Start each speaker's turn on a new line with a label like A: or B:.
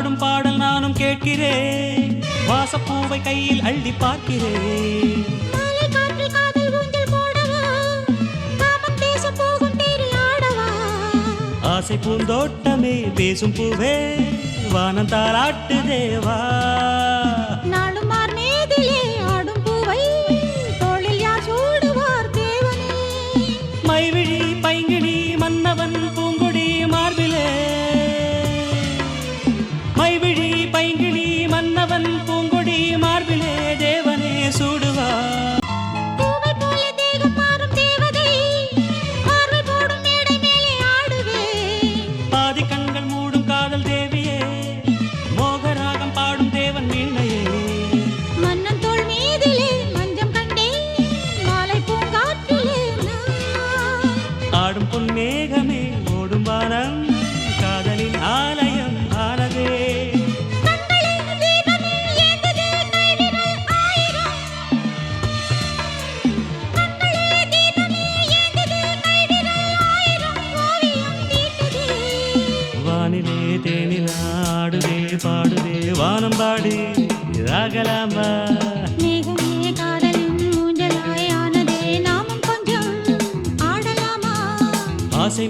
A: பாடும் பாடல் நானும் கேட்கிறேன், வாசப்பூவை கையில் அள்ளி பார்க்கிறேன். ஆசை பூந்தோட்டமே பேசும் பூவே வானம் தாலாட்டு தேவா.
B: நாளுமார் மேதிலே ஆடும் பூவை தோளில் யார் சூடுவார் தேவனே.
A: மைவிழி பைங்கிழி மன்னவன் பூங்கொடி மார்பிலே, மைவிழி பைங்கிழி மன்னவன் பூங்கொடி மார்பிலே தேவனே சூடுவார். பாதி கண்கள் மூடும் காதல் தேவியே, மோகராகம் பாடும் தேவன் வீணையே.
B: மன்னன் தோள் மீதிலே மஞ்சம் கண்டே மாலை பூங்காற்றிலே
A: ஆடும் பொன்மேகமே ஓடும் வானம் காதலின் ஆலயம் ஆனதே. வானிலே தேனில் ஆடுதே பாடுதே வானம் பாடி ராகலாம்பா.
B: மேகமே காதலின் ஊஞ்சலாய் ஆனதே நாமும் கொஞ்சம் ஆடலாமா.
A: ஆசை